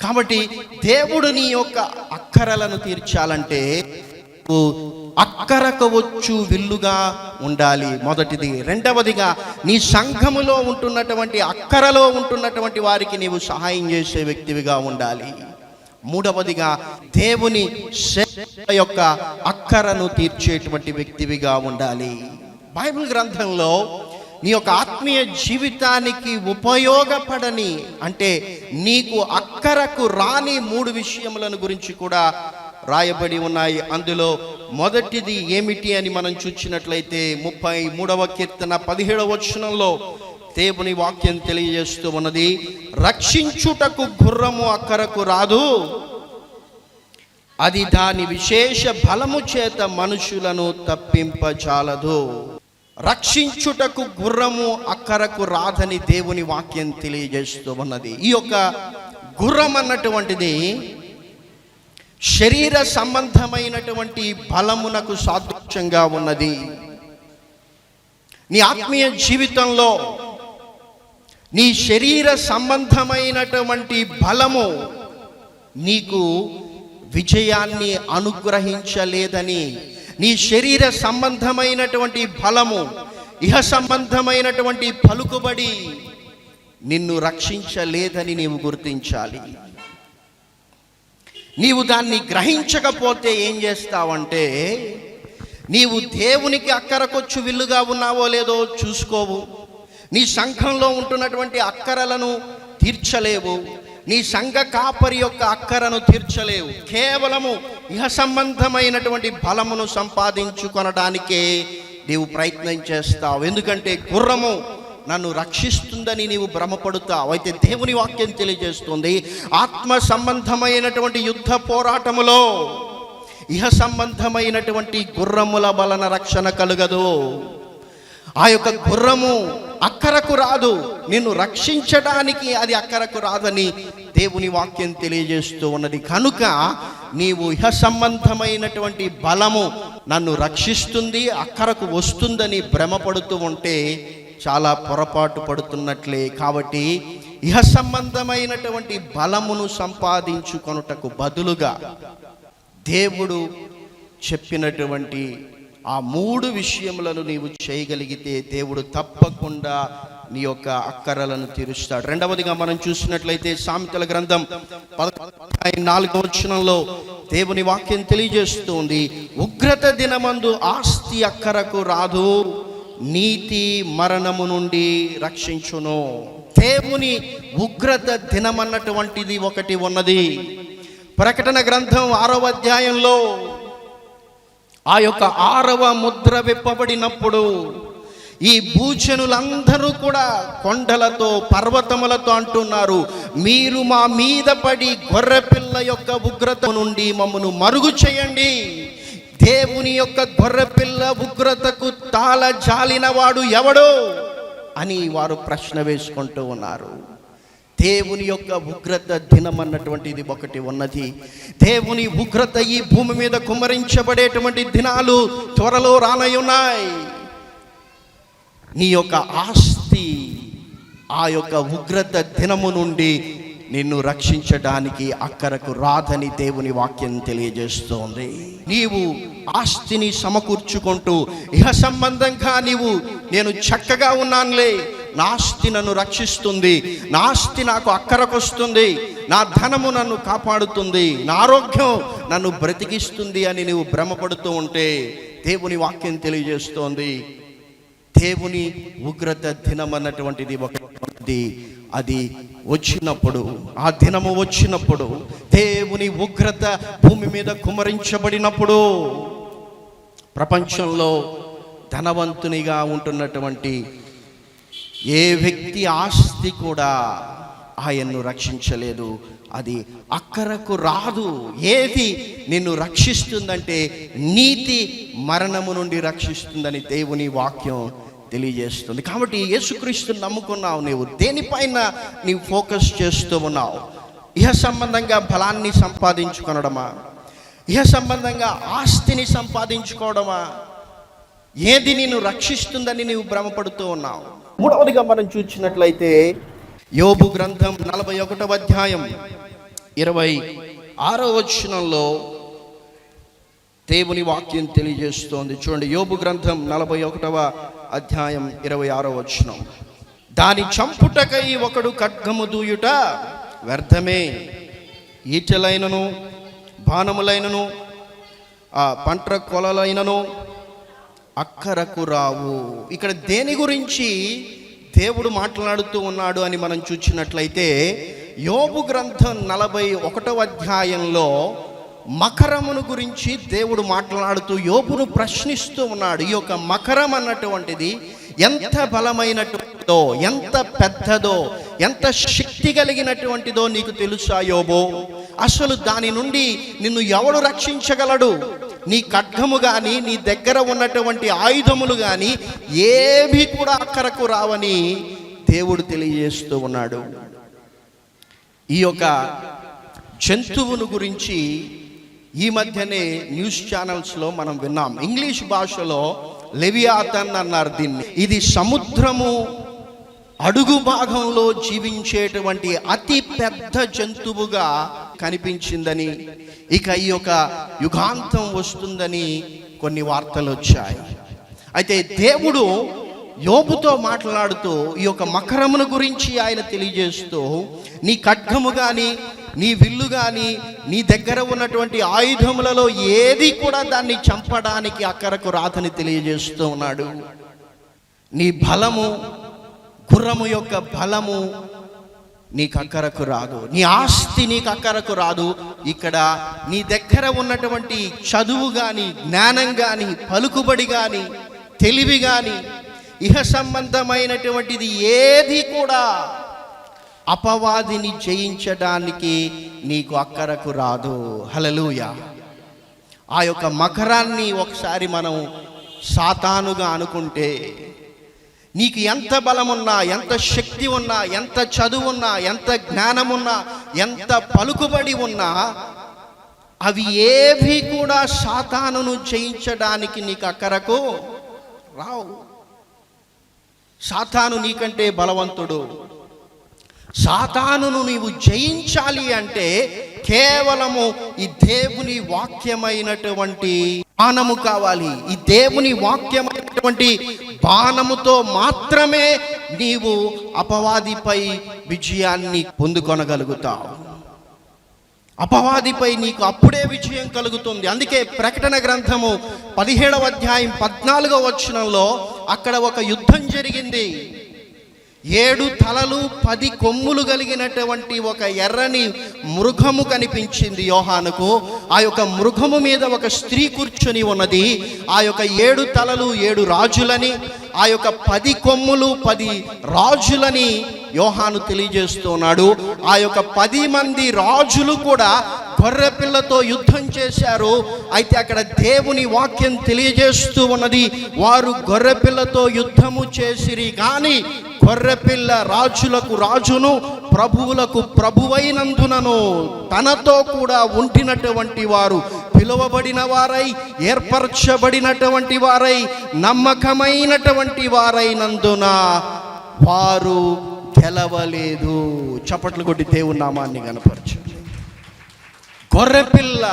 కాబట్టి దేవుడు నీ యొక్క అక్కరలను తీర్చాలంటే అక్కరకు వచ్చు విల్లుగా ఉండాలి, మొదటిది. రెండవదిగా, నీ సంఘములో ఉంటున్నటువంటి, అక్కరలో ఉంటున్నటువంటి వారికి నీవు సహాయం చేసే వ్యక్తివిగా ఉండాలి. మూడవదిగా, దేవుని సేవ యొక్క అక్కరను తీర్చేటువంటి వ్యక్తివిగా ఉండాలి. బైబిల్ గ్రంథంలో నీ యొక్క ఆత్మీయ జీవితానికి ఉపయోగపడని, అంటే నీకు అక్కరకు రాని 3 విషయములను గురించి కూడా రాయబడి ఉన్నాయి. అందులో మొదటిది ఏమిటి అని మనం చూసినట్లయితే 33వ కీర్తన 17వ వచనంలో దేవుని వాక్యం తెలియజేస్తూ ఉన్నది, రక్షించుటకు గుర్రము అక్కరకు రాదు, అది దాని విశేష బలము చేత మనుషులను తప్పింపజాలదు. రక్షించుటకు గుర్రము అక్కరకు రాదని దేవుని వాక్యం తెలియజేస్తూ ఉన్నది. ఈ యొక్క గుర్రం అన్నటువంటిది శరీర సంబంధమైనటువంటి బలమునకు సాదృశ్యంగా ఉన్నది. నీ ఆత్మీయ జీవితంలో నీ శరీర సంబంధమైనటువంటి బలము నీకు విజయాన్ని అనుగ్రహించలేదని, నీ శరీర సంబంధమైనటువంటి బలము, ఇహ సంబంధమైనటువంటి పలుకుబడి నిన్ను రక్షించలేదని నీవు గుర్తించాలి. నీవు దాన్ని గ్రహించకపోతే ఏం చేస్తావంటే, నీవు దేవునికి అక్కరకొచ్చు విల్లుగా ఉన్నావో లేదో చూసుకోవు, నీ సంఘంలో ఉంటున్నటువంటి అక్కరలను తీర్చలేవు, నీ సంఘ కాపరి యొక్క అక్కరను తీర్చలేవు. కేవలము ఇహ సంబంధమైనటువంటి బలమును సంపాదించుకొనడానికే నీవు ప్రయత్నం చేస్తావు. ఎందుకంటే గుర్రము నన్ను రక్షిస్తుందని నీవు భ్రమపడుతావు. అయితే దేవుని వాక్యం తెలియజేస్తుంది, ఆత్మ సంబంధమైనటువంటి యుద్ధ పోరాటములో ఇహ సంబంధమైనటువంటి గుర్రముల వలన రక్షణ కలుగదు. ఆ యొక్క గుర్రము అక్కరకు రాదు, నిన్ను రక్షించడానికి అది అక్కరకు రాదని దేవుని వాక్యం తెలియజేస్తూ ఉన్నది. కనుక నీవు ఇహ సంబంధమైనటువంటి బలము నన్ను రక్షిస్తుంది, అక్కరకు వస్తుందని భ్రమపడుతూ ఉంటే చాలా పొరపాటు పడుతున్నట్లే. కాబట్టి ఇహ సంబంధమైనటువంటి బలమును సంపాదించుకొనుటకు బదులుగా దేవుడు చెప్పినటువంటి ఆ 3 విషయములను నీవు చేయగలిగితే దేవుడు తప్పకుండా నీ యొక్క అక్కరలను తీరుస్తాడు. రెండవదిగా మనం చూసినట్లయితే సామెతల గ్రంథం 4వ వచనంలో దేవుని వాక్యం తెలియజేస్తుంది, ఉగ్రత దినమందు ఆస్తి అక్కరకు రాదు, నీతి మరణము నుండి రక్షించును. దేవుని ఉగ్రత దినమన్నటువంటిది ఒకటి ఉన్నది. ప్రకటన గ్రంథం 6వ అధ్యాయంలో ఆ యొక్క 6వ ముద్ర విప్పబడినప్పుడు ఈ భూజనులందరూ కూడా కొండలతో పర్వతములతో అంటున్నారు, మీరు మా మీద పడి గొర్రెపిల్ల యొక్క ఉగ్రత నుండి మమ్మను మరుగు చేయండి. దేవుని యొక్క గొర్రెపిల్ల ఉగ్రతకు తాళ జాలిన వాడు ఎవడో అని వారు ప్రశ్న వేసుకుంటూ ఉన్నారు. దేవుని యొక్క ఉగ్రత దినం అన్నటువంటిది ఒకటి ఉన్నది. దేవుని ఉగ్రత ఈ భూమి మీద కుమ్మరించబడేటువంటి దినాలు త్వరలో రానయ్యున్నాయి. నీ యొక్క ఆస్తి ఆ యొక్క ఉగ్రత దినము నుండి నిన్ను రక్షించడానికి అక్కరకు రాదని దేవుని వాక్యం తెలియజేస్తోంది. నీవు ఆస్తిని సమకూర్చుకుంటూ ఇహ సంబంధంగా నేను చక్కగా ఉన్నానులే, నా ఆస్తి నన్ను రక్షిస్తుంది, నా ఆస్తి నాకు అక్కరకు వస్తుంది, నా ధనము నన్ను కాపాడుతుంది, నా ఆరోగ్యం నన్ను బ్రతికిస్తుంది అని నీవు భ్రమపడుతూ ఉంటే దేవుని వాక్యం తెలియజేస్తోంది, దేవుని ఉగ్రత దినం అన్నటువంటిది ఒకటి. అది వచ్చినప్పుడు, ఆ దినము వచ్చినప్పుడు, దేవుని ఉగ్రత భూమి మీద కుమ్మరించబడినప్పుడు ప్రపంచంలో ధనవంతునిగా ఉంటున్నటువంటి ఏ వ్యక్తి ఆస్తి కూడా ఆయన్ను రక్షించలేదు. అది అక్కరకు రాదు. ఏది నిన్ను రక్షిస్తుందంటే నీతి మరణము నుండి రక్షిస్తుందని దేవుని వాక్యం తెలియజేస్తుంది. కాబట్టి యేసుక్రీస్తుని నమ్ముకున్నావు, నీవు దేనిపైన నీవు ఫోకస్ చేస్తూ ఉన్నావు? ఇహ సంబంధంగా బలాన్ని సంపాదించుకొనడమా, ఇహ సంబంధంగా ఆస్తిని సంపాదించుకోవడమా? ఏది నిన్ను రక్షిస్తుందని నీవు భ్రమపడుతూ ఉన్నావు? మూడవదిగా మనం చూసినట్లయితే యోబు గ్రంథం 41వ అధ్యాయం 26వ వచనంలో దేవుని వాక్యం తెలియజేస్తోంది. చూడండి, యోబు గ్రంథం 41వ అధ్యాయం 26వ వచనం, దాని చంపుటకై ఒకడు ఖడ్గము దూయుట వ్యర్థమే, ఈటెలైనను బాణములైనను ఆ పంట కొలలైనను అక్కరకు రావు. ఇక్కడ దేని గురించి దేవుడు మాట్లాడుతూ ఉన్నాడు అని మనం చూసినట్లయితే యోబు గ్రంథం 41వ అధ్యాయంలో మకరమును గురించి దేవుడు మాట్లాడుతూ యోబును ప్రశ్నిస్తూ ఉన్నాడు. ఈ యొక్క మకరం అన్నటువంటిది ఎంత బలమైనటువంటిదో, ఎంత పెద్దదో, ఎంత శక్తి కలిగినటువంటిదో నీకు తెలుసా యోబు? అసలు దాని నుండి నిన్ను ఎవడు రక్షించగలడు? నీ ఖడ్గము కానీ, నీ దగ్గర ఉన్నటువంటి ఆయుధములు కానీ ఏవి కూడా అక్కరకు రావని దేవుడు తెలియజేస్తూ ఉన్నాడు. ఈ యొక్క జంతువును గురించి ఈ మధ్యనే న్యూస్ ఛానల్స్లో మనం విన్నాం. ఇంగ్లీష్ భాషలో లెవియాథన్ అన్నారు దీన్ని. ఇది సముద్రము అడుగు భాగంలో జీవించేటువంటి అతి పెద్ద జంతువుగా కనిపించిందని, ఇక ఈ యొక్క యుగాంతం వస్తుందని కొన్ని వార్తలు వచ్చాయి. అయితే దేవుడు యోబుతో మాట్లాడుతూ ఈ యొక్క మకరమును గురించి ఆయన తెలియజేస్తూ, నీ ఖడ్గము కానీ నీ విల్లు కానీ నీ దగ్గర ఉన్నటువంటి ఆయుధములలో ఏది కూడా దాన్ని చంపడానికి అక్కరకు రాదని తెలియజేస్తూ ఉన్నాడు. నీ బలము, గుర్రము యొక్క బలము నీకు అక్కరకు రాదు, నీ ఆస్తి నీకు అక్కరకు రాదు. ఇక్కడ నీ దగ్గర ఉన్నటువంటి చదువు కానీ, జ్ఞానం కానీ, పలుకుబడి కానీ, తెలివి కానీ, ఇహ సంబంధమైనటువంటిది ఏది కూడా అపవాదిని జయించడానికి నీకు అక్కరకు రాదు. హల్లెలూయా. ఆ యొక్క మకరాన్ని ఒకసారి మనం సాతానుగా అనుకుంటే, నీకు ఎంత బలమున్నా, ఎంత శక్తి ఉన్నా, ఎంత చదువున్నా, ఎంత జ్ఞానమున్నా, ఎంత పలుకుబడి ఉన్నా, అవి ఏవి కూడా సాతానును జయించడానికి నీకు అక్కరకు రావు. సాతాను నీకంటే బలవంతుడు. సాతానును నీవు జయించాలి అంటే కేవలము ఈ దేవుని వాక్యమైనటువంటి బాణము కావాలి. ఈ దేవుని వాక్యమైనటువంటి బాణముతో మాత్రమే నీవు అపవాదిపై విజయాన్ని పొందుకొనగలుగుతావు. అపవాదిపై నీకు అప్పుడే విజయం కలుగుతుంది. అందుకే ప్రకటన గ్రంథము 17వ అధ్యాయం 14వ వచనంలో అక్కడ ఒక యుద్ధం జరిగింది. 7 తలలు 10 కొమ్ములు కలిగినటువంటి ఒక ఎర్రని మృగము కనిపించింది యోహానుకు. ఆ యొక్క మృగము మీద ఒక స్త్రీ కూర్చొని ఉన్నది. ఆ యొక్క 7 తలలు 7 రాజులని, ఆ యొక్క 10 కొమ్ములు 10 రాజులని యోహాను తెలియజేస్తున్నాడు. ఆ యొక్క 10 మంది రాజులు కూడా గొర్రెపిల్లతో యుద్ధం చేశారు. అయితే అక్కడ దేవుని వాక్యం తెలియజేస్తూ ఉన్నది, వారు గొర్రెపిల్లతో యుద్ధము చేసిరి కానీ గొర్రెపిల్ల రాజులకు రాజును ప్రభువులకు ప్రభువైనందునను తనతో కూడా ఉండినటువంటి వారు, పిలువబడిన వారై, ఏర్పరచబడినటువంటి వారై, నమ్మకమైనటువంటి వారైనందున వారు గెలవలేదు. చప్పట్లు కొట్టి దేవుని నామాన్ని కనపరచండి. గొర్రెపిల్ల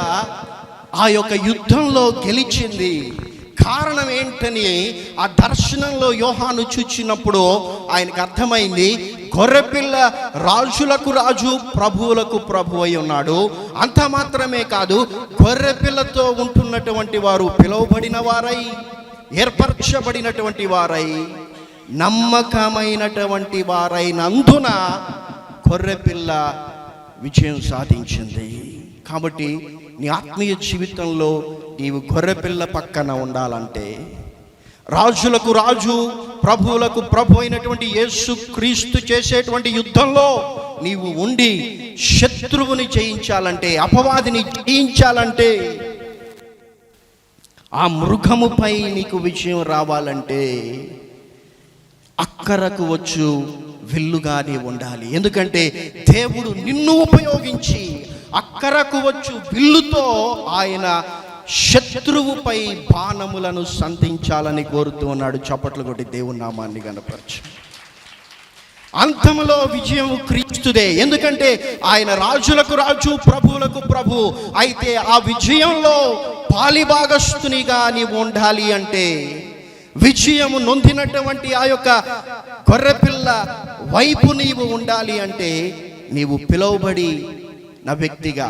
ఆ యొక్క యుద్ధంలో గెలిచింది. కారణం ఏంటని ఆ దర్శనంలో యోహాను చూచినప్పుడు ఆయనకు అర్థమైంది, గొర్రెపిల్ల రాజులకు రాజు, ప్రభువులకు ప్రభు అయి ఉన్నాడు. అంత మాత్రమే కాదు, గొర్రెపిల్లతో ఉంటున్నటువంటి వారు పిలువబడిన వారై, ఏర్పరచబడినటువంటి వారై, నమ్మకమైనటువంటి వారైనందున గొర్రెపిల్ల విజయం సాధించింది. కాబట్టి నీ ఆత్మీయ జీవితంలో నీవు గొర్రెపిల్ల పక్కన ఉండాలంటే, రాజులకు రాజు, ప్రభువులకు ప్రభు అయినటువంటి యేసు క్రీస్తు చేసేటువంటి యుద్ధంలో నీవు ఉండి శత్రువుని జయించాలంటే, అపవాదిని జయించాలంటే, ఆ మృగముపై నీకు విజయం రావాలంటే అక్కరకు వచ్చు విల్లుగానే ఉండాలి. ఎందుకంటే దేవుడు నిన్ను ఉపయోగించి అక్కరకు వచ్చు విల్లుతో ఆయన శత్రువుపై బాణములను సంధించాలని కోరుతూ ఉన్నాడు. చప్పట్లు కొట్టి దేవుని నామాన్ని గణపరచు. అంతములో విజయం క్రీస్తుదే. ఎందుకంటే ఆయన రాజులకు రాజు, ప్రభువులకు ప్రభు. అయితే ఆ విజయంలో పాలిభాగస్తునిగా నీవు ఉండాలి అంటే, విజయము నొందినటువంటి ఆ యొక్క గొర్రెపిల్ల వైపు నీవు ఉండాలి అంటే, నీవు పిలువబడి నా వ్యక్తిగా,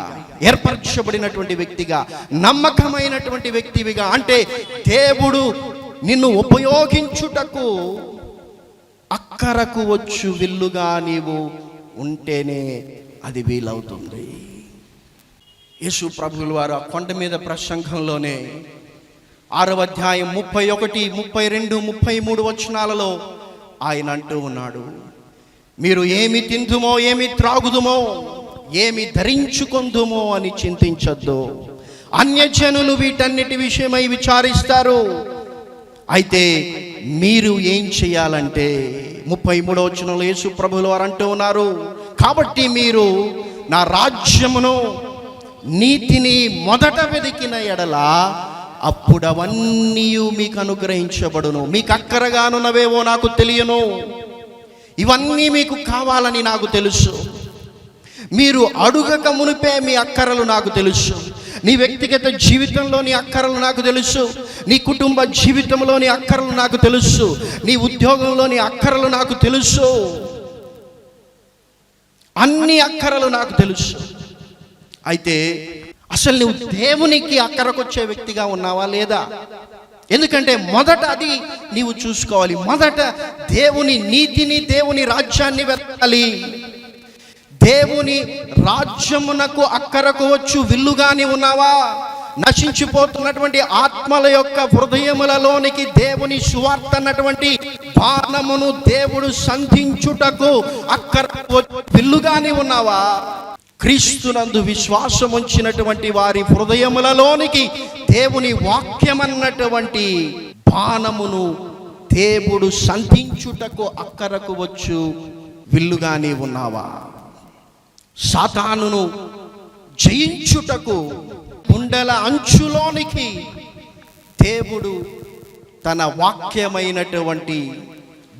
ఏర్పరచబడినటువంటి వ్యక్తిగా, నమ్మకమైనటువంటి వ్యక్తివిగా, అంటే దేవుడు నిన్ను ఉపయోగించుటకు అక్కరకు వచ్చు విల్లుగా నీవు ఉంటేనే అది వీలవుతుంది. యేసు ప్రభువుల వారు ఆ కొండ మీద ప్రసంగంలోనే 6వ అధ్యాయం 31, 32, 33 వచనాలలో ఆయన అంటూ ఉన్నాడు, మీరు ఏమి తిందుమో, ఏమి త్రాగుదుమో, ఏమి ధరించుకొందుమో అని చింతించొద్దు. అన్యజనులు వీటన్నిటి విషయమై విచారిస్తారు. అయితే మీరు ఏం చేయాలంటే, 33వ వచనంలో యేసు ప్రభువుల వారు అంటూ ఉన్నారు, కాబట్టి మీరు నా రాజ్యమును నీతిని మొదట వెదికిన ఎడల అప్పుడు అవన్నీ మీకు అనుగ్రహించబడును. మీకు అక్కరగానున్నవేవో నాకు తెలియను, ఇవన్నీ మీకు కావాలని నాకు తెలుసు. మీరు అడుగక మునిపే మీ అక్కరలు నాకు తెలుసు. నీ వ్యక్తిగత జీవితంలోని అక్కరలు నాకు తెలుసు. నీ కుటుంబ జీవితంలోని అక్కరలు నాకు తెలుసు. నీ ఉద్యోగంలోని అక్కరలు నాకు తెలుసు. అన్ని అక్కరలు నాకు తెలుసు. అయితే అసలు నువ్వు దేవునికి అక్కరకొచ్చే వ్యక్తిగా ఉన్నావా లేదా? ఎందుకంటే మొదట అది నీవు చూసుకోవాలి. మొదట దేవుని నీతిని, దేవుని రాజ్యాన్ని వెతకాలి. దేవుని రాజ్యమునకు అక్కరకు వచ్చు విల్లుగాని ఉన్నావా? నశించిపోతున్నటువంటి ఆత్మల యొక్క హృదయములలోనికి దేవుని సువార్త అన్నటువంటి బాణమును దేవుడు సంధించుటకు అక్కరకు విల్లుగాని ఉన్నావా? క్రీస్తునందు విశ్వాసం ఉంచినటువంటి వారి హృదయములలోనికి దేవుని వాక్యమన్నటువంటి బాణమును దేవుడు సంధించుటకు అక్కరకు వచ్చు విల్లుగాని ఉన్నావా? సాతానును జయించుటకు గుండెల అంచులోనికి దేవుడు తన వాక్యమైనటువంటి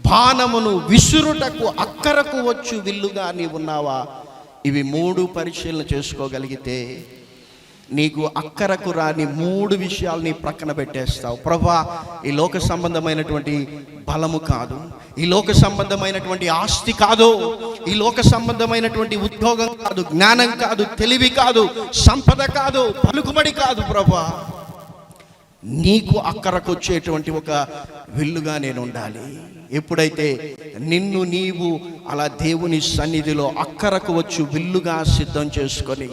బాణమును విసురుటకు అక్కరకు వచ్చు విల్లుగాని ఉన్నావా? ఇవి 3 పరిశీలన చేసుకోగలిగితే నీకు అక్కరకు రాని 3 విషయాల్ని ప్రక్కన పెట్టేస్తావు. ప్రభా, ఈ లోక సంబంధమైనటువంటి బలము కాదు, ఈ లోక సంబంధమైనటువంటి ఆస్తి కాదు, ఈ లోక సంబంధమైనటువంటి ఉద్యోగం కాదు, జ్ఞానం కాదు, తెలివి కాదు, సంపద కాదు, పలుకుబడి కాదు. ప్రభా, నీకు అక్కరకు వచ్చేటువంటి ఒక విల్లుగా నేను ఉండాలి. ఎప్పుడైతే నిన్ను నీవు అలా దేవుని సన్నిధిలో అక్కరకు వచ్చు విల్లుగా సిద్ధం చేసుకొని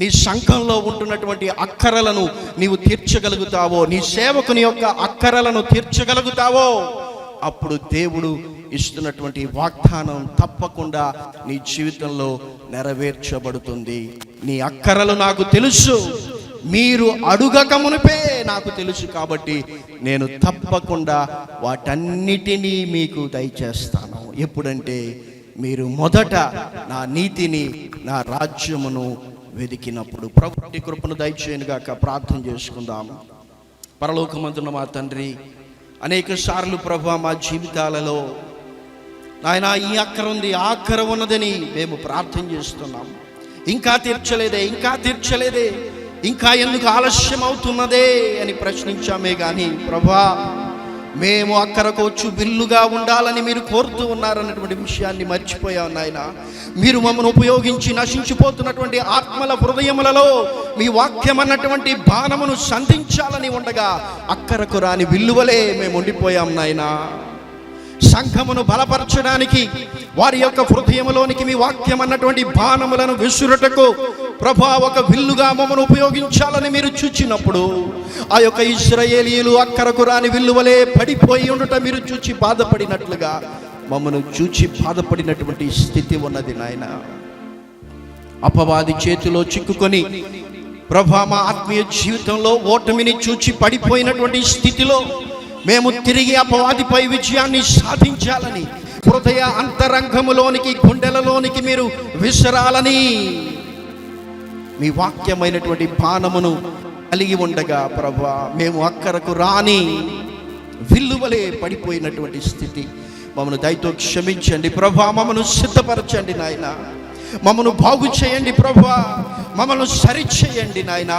నీ సంఘంలో ఉంటున్నటువంటి అక్కరలను నీవు తీర్చగలుగుతావో, నీ సేవకుని యొక్క అక్కరలను తీర్చగలుగుతావో, అప్పుడు దేవుడు ఇస్తున్నటువంటి వాగ్దానం తప్పకుండా నీ జీవితంలో నెరవేర్చబడుతుంది. నీ అక్కరలు నాకు తెలుసు, మీరు అడుగక మునిపే నాకు తెలుసు, కాబట్టి నేను తప్పకుండా వాటన్నిటినీ మీకు దయచేస్తాను. ఎప్పుడంటే మీరు మొదట నా నీతిని, నా రాజ్యమును వెదికినప్పుడు. ప్రభుని కృపను దయచేయనుగాక. ప్రార్థన చేసుకుందాం. పరలోకమందున్న మా తండ్రి, అనేక సార్లు ప్రభు మా జీవితాలలో నాయన ఈ అక్కర ఉంది, ఆ అక్కర ఉన్నదని మేము ప్రార్థన చేస్తున్నాం. ఇంకా తీర్చలేదే, ఇంకా తీర్చలేదే, ఇంకా ఎందుకు ఆలస్యం అవుతున్నదే అని ప్రశ్నించామే కానీ ప్రభా, మేము అక్కరకు వచ్చు విల్లుగా ఉండాలని మీరు కోరుతూ ఉన్నారన్నటువంటి విషయాన్ని మర్చిపోయాం నాయన. మీరు మమ్మల్ని ఉపయోగించి నశించిపోతున్నటువంటి ఆత్మల హృదయములలో మీ వాక్యం అన్నటువంటి బాణమును సంధించాలని ఉండగా అక్కరకు రాని విల్లువలే మేము ఉండిపోయాం నాయన. సంఘమును బలపరచడానికి వారి యొక్క హృదయములోనికి మీ వాక్యం అన్నటువంటి బాణములను విసురుటకు ప్రభా ఒక విల్లుగా మమ్మను ఉపయోగించాలని మీరు చూచినప్పుడు ఆ యొక్క ఇశ్రాయేలీయులు అక్కరకు రాని విల్లువలే పడిపోయి ఉండుట మీరు చూచి బాధపడినట్లుగా మమ్మను చూచి బాధపడినటువంటి స్థితి ఉన్నది నాయన. అపవాది చేతిలో చిక్కుకొని ప్రభా మా ఆత్మీయ జీవితంలో ఓటమిని చూచి పడిపోయినటువంటి స్థితిలో మేము తిరిగి అపవాదిపై విజయాన్ని సాధించాలని, హృదయ అంతరంగములోనికి, గుండెలలోనికి మీరు విసరాలని మీ వాక్యమైనటువంటి బాణమును కలిగి ఉండగా ప్రభా మేము అక్కరకు రాని విల్లువలే పడిపోయినటువంటి స్థితి మమ్మను దయతో క్షమించండి ప్రభా. మమ్మను సిద్ధపరచండి నాయన, మమ్మను బాగు చేయండి ప్రభా, మమ్మల్ని సరిచేయండి నాయన.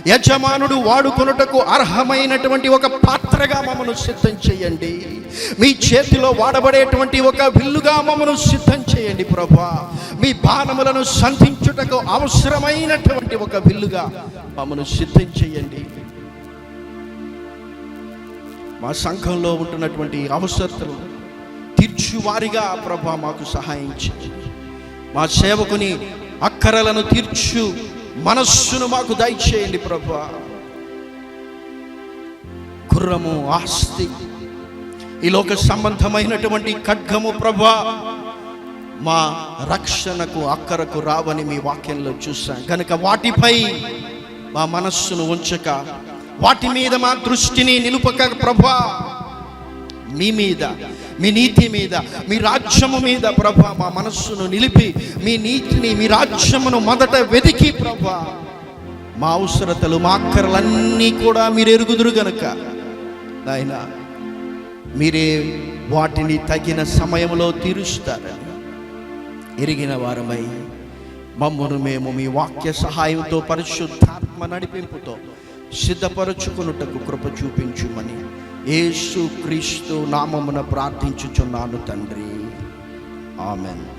యజమానుడు వాడుకొనుటకు అర్హమైనటువంటి ఒక పాత్రగా మమ్మను సిద్ధం చేయండి. మీ చేతిలో వాడబడేటువంటి ఒక విల్లుగా మమ్మను సిద్ధం చేయండి ప్రభా. మీ బాణములను సంధించుటకు అవసరమైనటువంటి ఒక విల్లుగా మమ్మను సిద్ధం చేయండి. మా సంఘంలో ఉంటున్నటువంటి అవసరతలు తీర్చువారిగా ప్రభా మాకు సహాయం చేయండి. మా సేవకుని అక్కరలను తీర్చు మనస్సును మాకు దయచేయండి ప్రభా. గుర్రము, ఆస్తి, ఈ లోక సంబంధమైనటువంటి ఖడ్గము ప్రభా మా రక్షణకు అక్కరకు రావని మీ వాక్యంలో చూసాం కనుక వాటిపై మా మనస్సును ఉంచక, వాటి మీద మా దృష్టిని నిలుపక ప్రభా మీ మీద, మీ నీతి మీద, మీ రాజ్యము మీద ప్రభా మా మనస్సును నిలిపి మీ నీతిని, మీ రాజ్యమును మొదట వెతికి ప్రభా మా అవసరతలు, మా అక్కరలన్నీ కూడా మీరు ఎరుగుదురు గనుక నాయన మీరే వాటిని తగిన సమయంలో తీరుస్తారని ఎరిగిన వారమై మమ్మను మేము మీ వాక్య సహాయంతో పరిశుద్ధాత్మ నడిపింపుతో సిద్ధపరచుకొనుటకు కృప చూపించుమని యేసు క్రీస్తు నామమున ప్రార్థించుచున్నాను తండ్రి. ఆమెన్.